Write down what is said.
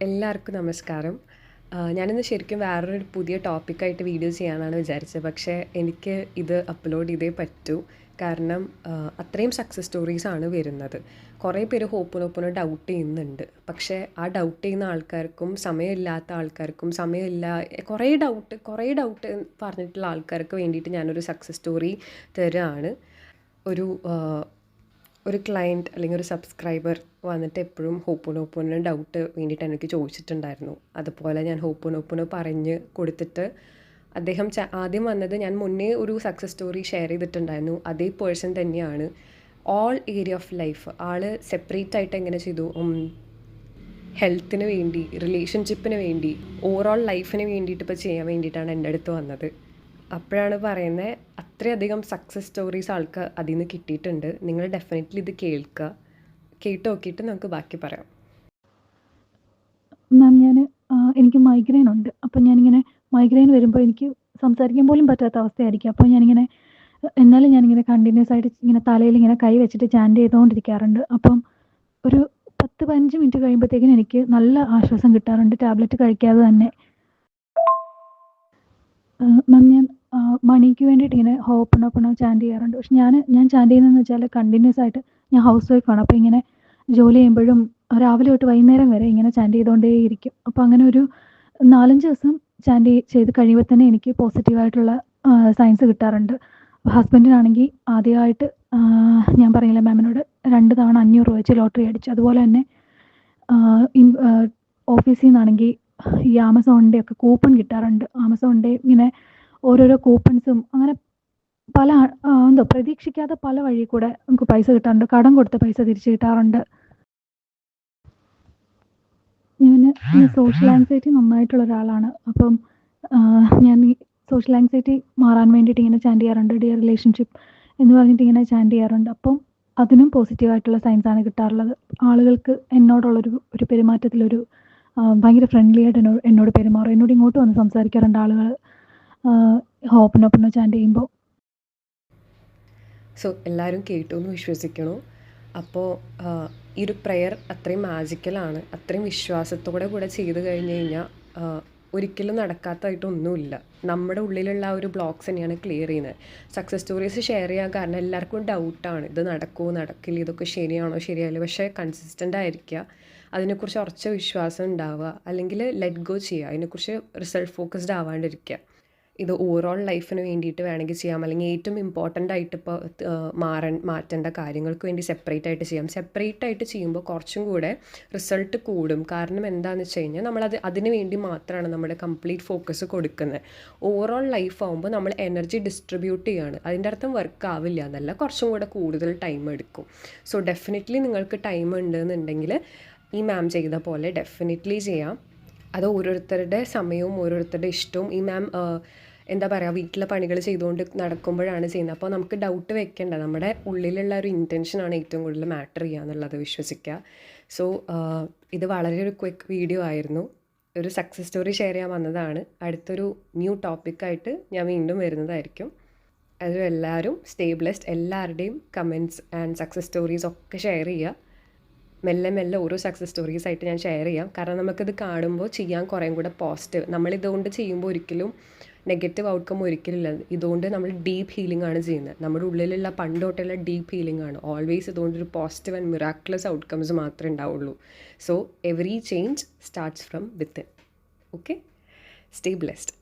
എല്ലാവർക്കും നമസ്കാരം. ഞാനിന്ന് ശരിക്കും വേറൊരു പുതിയ ടോപ്പിക്കായിട്ട് വീഡിയോ ചെയ്യാനാണ് വിചാരിച്ചത്. പക്ഷേ എനിക്ക് ഇത് അപ്ലോഡ് ചെയ്തേ പറ്റൂ. കാരണം അത്രയും സക്സസ് സ്റ്റോറീസാണ് വരുന്നത്. കുറേ പേര് ഹോപ്പിനൊപ്പം ഡൗട്ട് ചെയ്യുന്നുണ്ട്. പക്ഷേ ആ ഡൗട്ട് ചെയ്യുന്ന ആൾക്കാർക്കും സമയമില്ലാത്ത ആൾക്കാർക്കും കുറേ ഡൗട്ട് പറഞ്ഞിട്ടുള്ള ആൾക്കാർക്ക് വേണ്ടിയിട്ട് ഞാനൊരു സക്സസ് സ്റ്റോറി തരുകയാണ്. ഒരു ഒരു ക്ലയൻറ്റ് അല്ലെങ്കിൽ ഒരു സബ്സ്ക്രൈബർ വന്നിട്ട് എപ്പോഴും ഹോപ്പോനോപ്പോന് ഡൗട്ട് വേണ്ടിയിട്ട് എനിക്ക് ചോദിച്ചിട്ടുണ്ടായിരുന്നു. അതുപോലെ ഞാൻ ഹോപ്പോനോപ്പോന് പറഞ്ഞ് കൊടുത്തിട്ട് അദ്ദേഹം ആദ്യം വന്നത്, ഞാൻ മുന്നേ ഒരു സക്സസ് സ്റ്റോറി ഷെയർ ചെയ്തിട്ടുണ്ടായിരുന്നു. അതേ പേഴ്സൺ തന്നെയാണ്. All area of life all separate ആയിട്ട് എങ്ങനെ ചെയ്തു, ഹെൽത്തിന് വേണ്ടി, റിലേഷൻഷിപ്പിന് വേണ്ടി, ഓവറോൾ ലൈഫിന് വേണ്ടിയിട്ട് ഇപ്പോൾ ചെയ്യാൻ വേണ്ടിയിട്ടാണ് എൻ്റെ അടുത്ത് വന്നത്. അപ്പോഴാണ് പറയുന്നത്, അത്രയധികം സക്സസ് സ്റ്റോറീസ് ആൾക്ക് അതിൽ നിന്ന് കിട്ടിയിട്ടുണ്ട്. നിങ്ങൾ ഡെഫിനറ്റ്ലി ഇത് കേട്ട് നോക്കിയിട്ട് നമുക്ക് ബാക്കി പറയാം. മാം, എനിക്ക് മൈഗ്രെയിൻ ഉണ്ട്. അപ്പം ഞാനിങ്ങനെ മൈഗ്രെയിൻ വരുമ്പോൾ എനിക്ക് സംസാരിക്കാൻ പോലും പറ്റാത്ത അവസ്ഥയായിരിക്കും. അപ്പോൾ എന്നാലും ഞാനിങ്ങനെ കണ്ടിന്യൂസ് ആയിട്ട് ഇങ്ങനെ തലയിൽ ഇങ്ങനെ കൈ വെച്ചിട്ട് ചാൻറ്റ് ചെയ്തുകൊണ്ടിരിക്കാറുണ്ട്. അപ്പം ഒരു 10-15 മിനിറ്റ് കഴിയുമ്പോഴത്തേക്കിനും എനിക്ക് നല്ല ആശ്വാസം കിട്ടാറുണ്ട്, ടാബ്ലറ്റ് കഴിക്കാതെ തന്നെ. മാം, ഞാൻ മണിക്ക് വേണ്ടിയിട്ട് ഇങ്ങനെ ഹോപ്പണോപ്പണോ ചാൻറ്റ് ചെയ്യാറുണ്ട്. പക്ഷെ ഞാൻ ചാൻറ്റ് ചെയ്യുന്നതെന്ന് വെച്ചാൽ കണ്ടിന്യൂസ് ആയിട്ട്, ഞാൻ ഹൗസ് വൈഫാണ്. അപ്പോൾ ഇങ്ങനെ ജോലി ചെയ്യുമ്പോഴും രാവിലെ തൊട്ട് വൈകുന്നേരം വരെ ഇങ്ങനെ ചാൻറ്റ് ചെയ്തുകൊണ്ടേയിരിക്കും. അപ്പോൾ അങ്ങനെ ഒരു 4-5 ദിവസം ചാൻറ്റ് ചെയ്ത് കഴിയുമ്പോൾ തന്നെ എനിക്ക് പോസിറ്റീവായിട്ടുള്ള സൈൻസ് കിട്ടാറുണ്ട്. ഹസ്ബൻഡിനാണെങ്കിൽ ആദ്യമായിട്ട് ഞാൻ പറഞ്ഞില്ലേ മാമിനോട്, 2 തവണ 500 രൂപ വെച്ച് ലോട്ടറി അടിച്ചു. അതുപോലെ തന്നെ ഓഫീസിൽ നിന്നാണെങ്കിൽ ഈ ആമസോണിൻ്റെ ഒക്കെ കൂപ്പൺ കിട്ടാറുണ്ട്. ആമസോണിൻ്റെ ഇങ്ങനെ ഓരോരോ കൂപ്പൺസും അങ്ങനെ പല പ്രതീക്ഷിക്കാതെ പല വഴി കൂടെ നമുക്ക് പൈസ കിട്ടാറുണ്ട്. കടം കൊടുത്ത പൈസ തിരിച്ച് കിട്ടാറുണ്ട്. ഞാൻ സോഷ്യൽ ആങ്സൈറ്റി നന്നായിട്ടുള്ള ഒരാളാണ്. അപ്പം ഞാൻ ഈ സോഷ്യൽ ആങ്സൈറ്റി മാറാൻ വേണ്ടിയിട്ട് ഇങ്ങനെ ചാൻറ്റ് ചെയ്യാറുണ്ട്. ഡിയർ റിലേഷൻഷിപ്പ് എന്ന് പറഞ്ഞിട്ട് ഇങ്ങനെ ചാൻറ്റ് ചെയ്യാറുണ്ട്. അപ്പം അതിനും പോസിറ്റീവായിട്ടുള്ള സൈൻസാണ് കിട്ടാറുള്ളത്. ആളുകൾക്ക് എന്നോടുള്ളൊരു പെരുമാറ്റത്തിലൊരു ഭയങ്കര ഫ്രണ്ട്ലി ആയിട്ട് എന്നോട് പെരുമാറും. എന്നോട് ഇങ്ങോട്ട് വന്ന് സംസാരിക്കാറുണ്ട് ആളുകൾ ഹോപ്പനൊപ്പനോ ചാൻറ്റ് ചെയ്യുമ്പോൾ. സോ എല്ലാവരും കേട്ടു എന്ന് വിശ്വസിക്കണു. അപ്പോൾ ഈ ഒരു പ്രെയർ അത്രയും മാജിക്കലാണ്. അത്രയും വിശ്വാസത്തോടെ കൂടെ ചെയ്ത് കഴിഞ്ഞ് കഴിഞ്ഞാൽ ഒരിക്കലും നടക്കാത്തതായിട്ടൊന്നുമില്ല. നമ്മുടെ ഉള്ളിലുള്ള ആ ഒരു ബ്ലോക്ക്സ് തന്നെയാണ് ക്ലിയർ ചെയ്യുന്നത്. സക്സസ് സ്റ്റോറീസ് ഷെയർ ചെയ്യാൻ കാരണം എല്ലാവർക്കും ഡൗട്ടാണ്, ഇത് നടക്കുമോ നടക്കില്ല, ഇതൊക്കെ ശരിയാണോ ശരിയായില്ല. പക്ഷേ കൺസിസ്റ്റൻ്റ് ആയിരിക്കുക, അതിനെക്കുറിച്ച് ഉറച്ച വിശ്വാസം ഉണ്ടാവുക, അല്ലെങ്കിൽ ലെറ്റ് ഗോ ചെയ്യുക, അതിനെക്കുറിച്ച് റിസൾട്ട് ഫോക്കസ്ഡ് ആവാണ്ടിരിക്കുക. ഇത് ഓവറോൾ ലൈഫിന് വേണ്ടിയിട്ട് വേണമെങ്കിൽ ചെയ്യാം, അല്ലെങ്കിൽ ഏറ്റവും ഇമ്പോർട്ടൻ്റ് ആയിട്ട് ഇപ്പോൾ മാറ്റേണ്ട കാര്യങ്ങൾക്ക് വേണ്ടി സെപ്പറേറ്റ് ആയിട്ട് ചെയ്യാം. സെപ്പറേറ്റ് ആയിട്ട് ചെയ്യുമ്പോൾ കുറച്ചും കൂടെ റിസൾട്ട് കൂടും. കാരണം എന്താണെന്ന് വെച്ച് കഴിഞ്ഞാൽ അതിന് വേണ്ടി മാത്രമാണ് നമ്മുടെ കംപ്ലീറ്റ് ഫോക്കസ് കൊടുക്കുന്നത്. ഓവറോൾ ലൈഫ് ആകുമ്പോൾ നമ്മൾ എനർജി ഡിസ്ട്രിബ്യൂട്ട് ചെയ്യുകയാണ്. അതിൻ്റെ അർത്ഥം വർക്ക് ആവില്ല എന്നല്ല, കുറച്ചും കൂടെ കൂടുതൽ ടൈം എടുക്കും. സോ ഡെഫിനറ്റ്ലി നിങ്ങൾക്ക് ടൈം ഉണ്ടെന്നുണ്ടെങ്കിൽ ഈ മാം ചെയ്ത പോലെ ഡെഫിനറ്റ്ലി ചെയ്യാം. അത് ഓരോരുത്തരുടെ സമയവും ഓരോരുത്തരുടെ ഇഷ്ടവും. ഈ മാം എന്താ പറയുക, വീട്ടിലെ പണികൾ ചെയ്തുകൊണ്ട് നടക്കുമ്പോഴാണ് ചെയ്യുന്നത്. അപ്പോൾ നമുക്ക് ഡൗട്ട് വെക്കേണ്ട, നമ്മുടെ ഉള്ളിലുള്ള ഒരു ഇൻറ്റൻഷനാണ് ഏറ്റവും കൂടുതൽ മാറ്റർ ചെയ്യുക എന്നുള്ളത് വിശ്വസിക്കുക. സോ ഇത് വളരെ ഒരു ക്വിക്ക് വീഡിയോ ആയിരുന്നു. ഒരു സക്സസ് സ്റ്റോറി ഷെയർ ചെയ്യാൻ വന്നതാണ്. അടുത്തൊരു ന്യൂ ടോപ്പിക്കായിട്ട് ഞാൻ വീണ്ടും വരുന്നതായിരിക്കും. അതും എല്ലാവരും സ്റ്റേ ബ്ലെസ്ഡ്. എല്ലാവരുടെയും കമൻറ്റ്സ് ആൻഡ് സക്സസ് സ്റ്റോറീസ് ഒക്കെ ഷെയർ ചെയ്യുക. മെല്ലെ ഓരോ സക്സസ് സ്റ്റോറീസ് ആയിട്ട് ഞാൻ ഷെയർ ചെയ്യാം. കാരണം നമുക്കിത് കാണുമ്പോൾ ചെയ്യാൻ കുറേ കൂടെ പോസിറ്റീവ്. നമ്മളിതുകൊണ്ട് ചെയ്യുമ്പോൾ ഒരിക്കലും നെഗറ്റീവ് ഔട്ട്കം ഒരിക്കലില്ല. ഇതുകൊണ്ട് നമ്മൾ ഡീപ്പ് ഹീലിംഗ് ആണ് ചെയ്യുന്നത്. നമ്മുടെ ഉള്ളിലുള്ള പണ്ട് തൊട്ടുള്ള ഡീപ്പ് ഹീലിംഗ് ആണ്. ഓൾവേസ് ഇതുകൊണ്ടൊരു പോസിറ്റീവ് ആൻഡ് മിറാക്കുലസ് ഔട്ട്കംസ് മാത്രമേ ഉണ്ടാവുള്ളൂ. So every change starts from within. Okay, stay blessed.